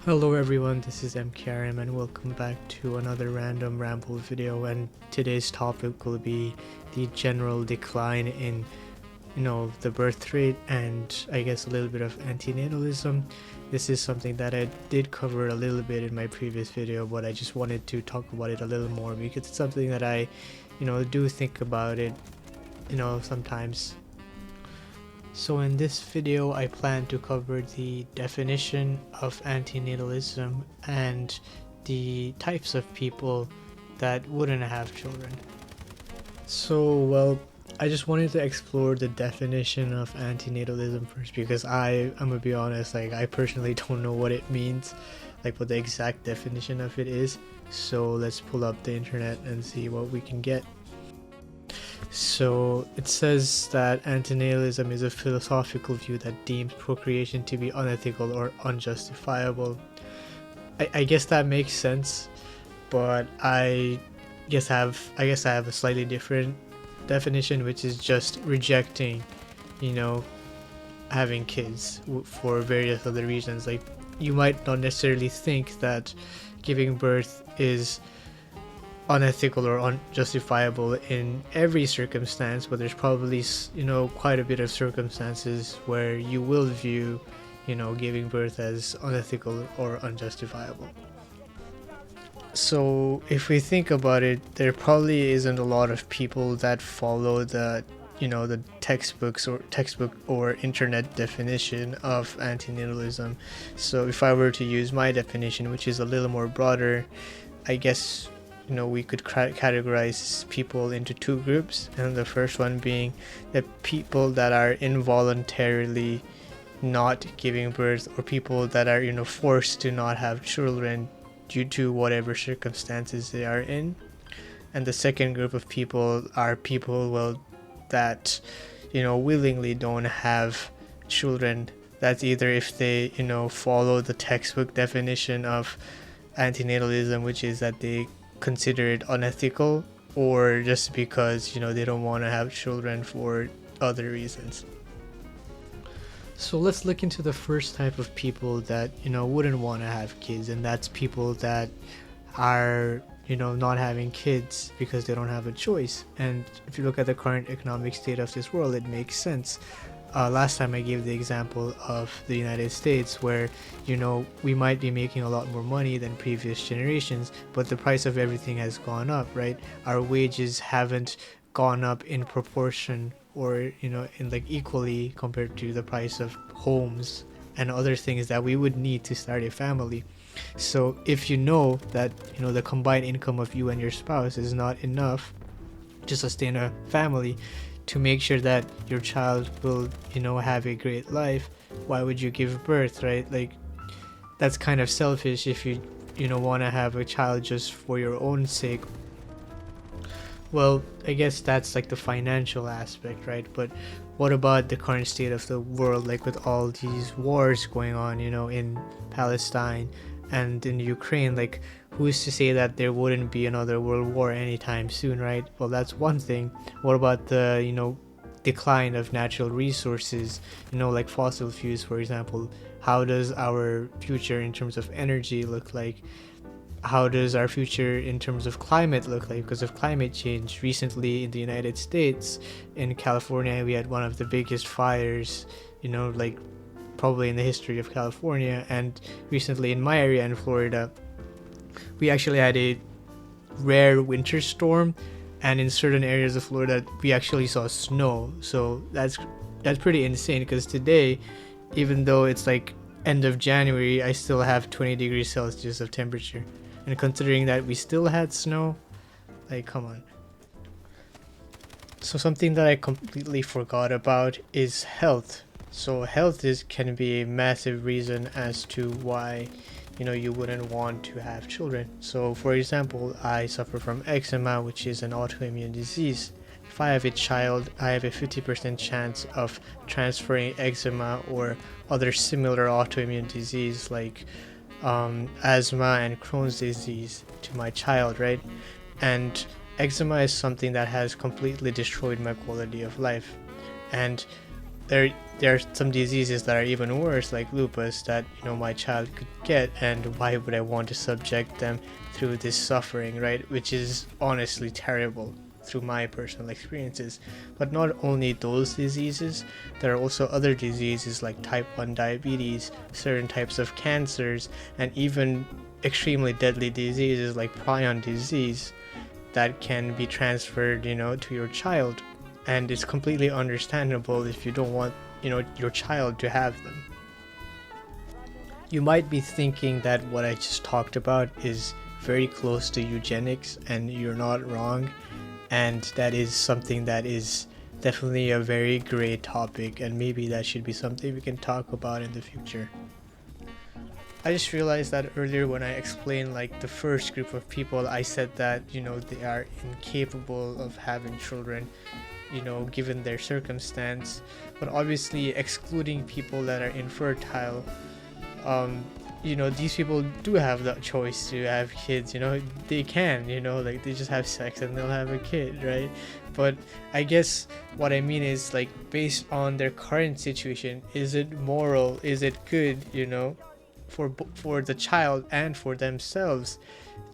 Hello everyone, this is MKRM and welcome back to another random ramble video, and today's topic will be the general decline in the birth rate and I guess a little bit of antinatalism. This is something that I did cover a little bit in my previous video, but I just wanted to talk about it a little more because it's something that I do think about it sometimes. So in this video I plan to cover the definition of antinatalism and the types of people that wouldn't have children. So I just wanted to explore the definition of antinatalism first because I'm gonna be honest, I personally don't know what it means, like what the exact definition of it is. So let's pull up the internet and see what we can get. So it says that antinatalism is a philosophical view that deems procreation to be unethical or unjustifiable. I guess that makes sense, but I guess I have a slightly different definition, which is just rejecting, having kids for various other reasons. Like, you might not necessarily think that giving birth is unethical or unjustifiable in every circumstance, but there's probably quite a bit of circumstances where you will view giving birth as unethical or unjustifiable. So if we think about it, there probably isn't a lot of people that follow the textbook or internet definition of antinatalism. So if I were to use my definition, which is a little more broader, I guess we could categorize people into two groups, and the first one being the people that are involuntarily not giving birth, or people that are forced to not have children due to whatever circumstances they are in. And the second group of people are people that willingly don't have children. That's either if they follow the textbook definition of antinatalism, which is that they consider it unethical, or just because they don't want to have children for other reasons. So let's look into the first type of people that wouldn't want to have kids, and that's people that are not having kids because they don't have a choice. And if you look at the current economic state of this world, it makes sense. Last time I gave the example of the United States, where we might be making a lot more money than previous generations, but the price of everything has gone up, right? Our wages haven't gone up in proportion or in like equally compared to the price of homes and other things that we would need to start a family. So if that the combined income of you and your spouse is not enough to sustain a family, to make sure that your child will have a great life, why would you give birth, right? Like, that's kind of selfish if you want to have a child just for your own sake. Well, I guess that's like the financial aspect, right? But what about the current state of the world, like with all these wars going on in Palestine and in Ukraine? Like, who's to say that there wouldn't be another world war anytime soon, right? Well, that's one thing. What about the decline of natural resources, like fossil fuels, for example? How does our future in terms of energy look like? How does our future in terms of climate look like because of climate change? Recently in the United States, in California, we had one of the biggest fires like probably in the history of California. And recently in my area in Florida, we actually had a rare winter storm, and in certain areas of Florida we actually saw snow. So that's pretty insane, because today, even though it's like end of January, I still have 20 degrees Celsius of temperature. And considering that we still had snow, like, come on. So something that I completely forgot about is health. So health can be a massive reason as to why you wouldn't want to have children. So for example, I suffer from eczema, which is an autoimmune disease. If I have a child, I have a 50% chance of transferring eczema or other similar autoimmune disease like asthma and Crohn's disease to my child, right? And eczema is something that has completely destroyed my quality of life. And there are some diseases that are even worse, like lupus, that my child could get, and why would I want to subject them through this suffering, right? Which is honestly terrible through my personal experiences. But not only those diseases, there are also other diseases like type 1 diabetes, certain types of cancers, and even extremely deadly diseases like prion disease that can be transferred, to your child. And it's completely understandable if you don't want, your child to have them. You might be thinking that what I just talked about is very close to eugenics, and you're not wrong. And that is something that is definitely a very great topic, and maybe that should be something we can talk about in the future. I just realized that earlier when I explained like the first group of people, I said that they are incapable of having children, given their circumstance. But obviously excluding people that are infertile, these people do have the choice to have kids. They can, like they just have sex and they'll have a kid, right? But I guess what I mean is, like, based on their current situation, is it moral, is it good, for the child and for themselves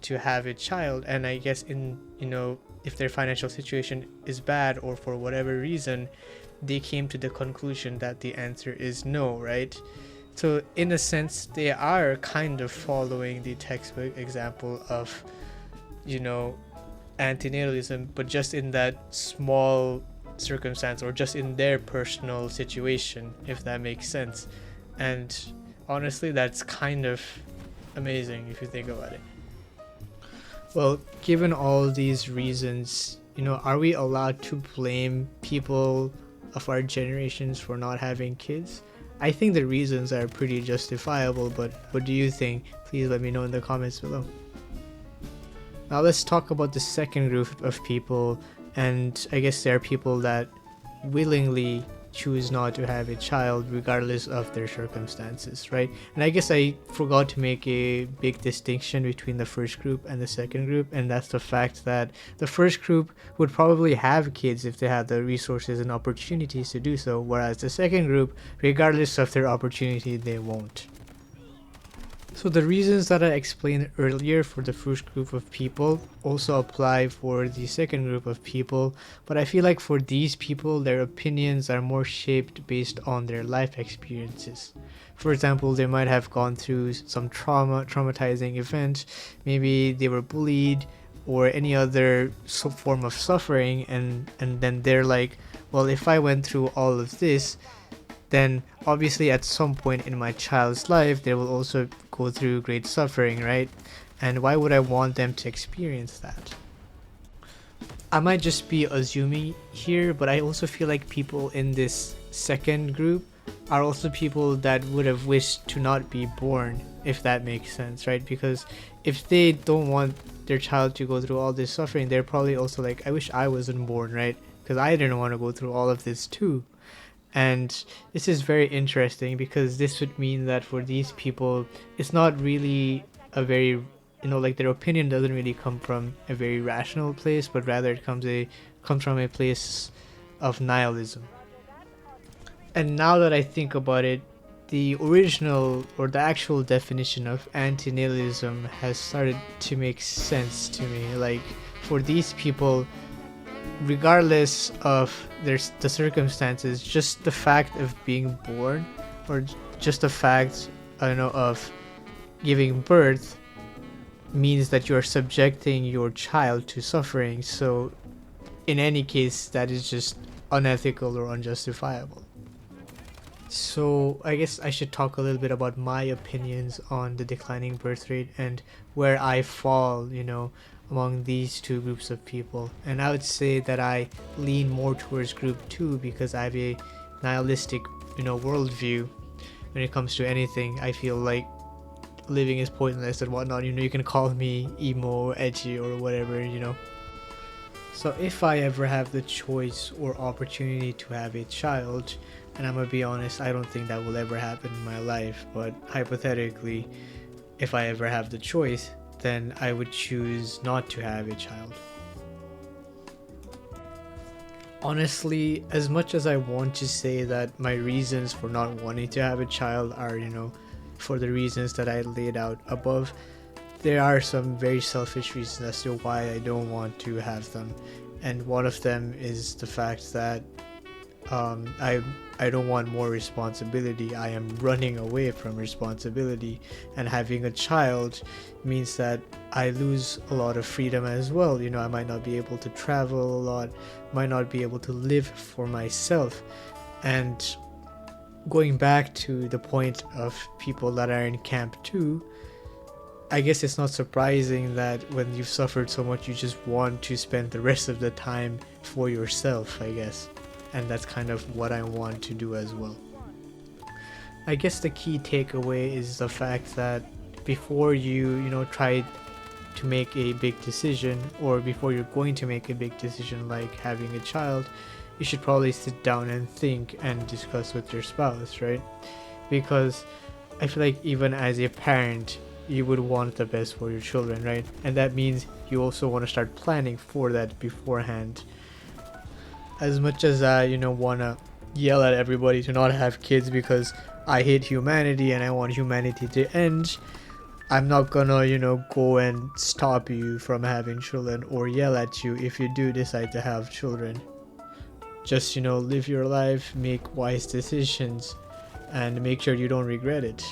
to have a child? And I guess if their financial situation is bad, or for whatever reason, they came to the conclusion that the answer is no, right? So in a sense, they are kind of following the textbook example of antinatalism, but just in that small circumstance, or just in their personal situation, if that makes sense. And honestly, that's kind of amazing if you think about it. Well, given all these reasons, are we allowed to blame people of our generations for not having kids? I think the reasons are pretty justifiable, but what do you think? Please let me know in the comments below. Now let's talk about the second group of people, and I guess there are people that willingly choose not to have a child regardless of their circumstances, right? And I guess I forgot to make a big distinction between the first group and the second group, and that's the fact that the first group would probably have kids if they had the resources and opportunities to do so, whereas the second group, regardless of their opportunity, they won't. So the reasons that I explained earlier for the first group of people also apply for the second group of people, but I feel like for these people, their opinions are more shaped based on their life experiences. For example, they might have gone through some traumatizing event, maybe they were bullied or any other form of suffering, and then they're like, well, if I went through all of this, then obviously at some point in my child's life they will also go through great suffering, right? And why would I want them to experience that? I might just be assuming here, but I also feel like people in this second group are also people that would have wished to not be born, if that makes sense, right? Because if they don't want their child to go through all this suffering, they're probably also like, I wish I wasn't born, right? Because I didn't want to go through all of this too. And this is very interesting, because this would mean that for these people, it's not really a very, like their opinion doesn't really come from a very rational place, but rather it comes from a place of nihilism. And now that I think about it, the original or the actual definition of antinatalism has started to make sense to me. Like, for these people, regardless of the circumstances, just the fact of being born, or just the fact of giving birth, means that you're subjecting your child to suffering. So in any case, that is just unethical or unjustifiable. So I guess I should talk a little bit about my opinions on the declining birth rate and where I fall, among these two groups of people. And I would say that I lean more towards group 2, because I have a nihilistic, worldview when it comes to anything. I feel like living is pointless and whatnot. You can call me emo, edgy, or whatever. So if I ever have the choice or opportunity to have a child, and I'm gonna be honest, I don't think that will ever happen in my life, but hypothetically, if I ever have the choice, then I would choose not to have a child. Honestly, as much as I want to say that my reasons for not wanting to have a child are, for the reasons that I laid out above, there are some very selfish reasons as to why I don't want to have them. And one of them is the fact that I don't want more responsibility. I am running away from responsibility, and having a child means that I lose a lot of freedom as well. I might not be able to travel a lot, might not be able to live for myself. And going back to the point of people that are in camp 2, I guess it's not surprising that when you've suffered so much, you just want to spend the rest of the time for yourself, I guess. And that's kind of what I want to do as well. I guess the key takeaway is the fact that before you try to make a big decision, or before you're going to make a big decision like having a child, you should probably sit down and think and discuss with your spouse, right? Because I feel like even as a parent, you would want the best for your children, right? And that means you also want to start planning for that beforehand. As much as I want to yell at everybody to not have kids because I hate humanity and I want humanity to end, I'm not gonna go and stop you from having children or yell at you if you do decide to have children. Just live your life, make wise decisions, and make sure you don't regret it.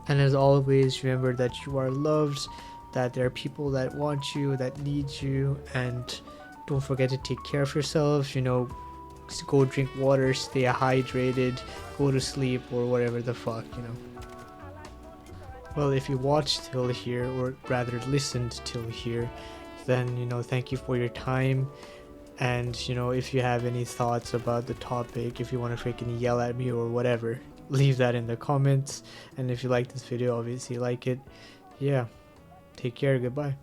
And as always, remember that you are loved, that there are people that want you, that need you, and don't forget to take care of yourself. Go drink water, stay hydrated, go to sleep, or whatever the fuck. Well, if you watched till here, or rather listened till here, then thank you for your time. And if you have any thoughts about the topic, if you want to freaking yell at me or whatever, leave that in the comments. And if you like this video, obviously like it. Yeah, take care, goodbye.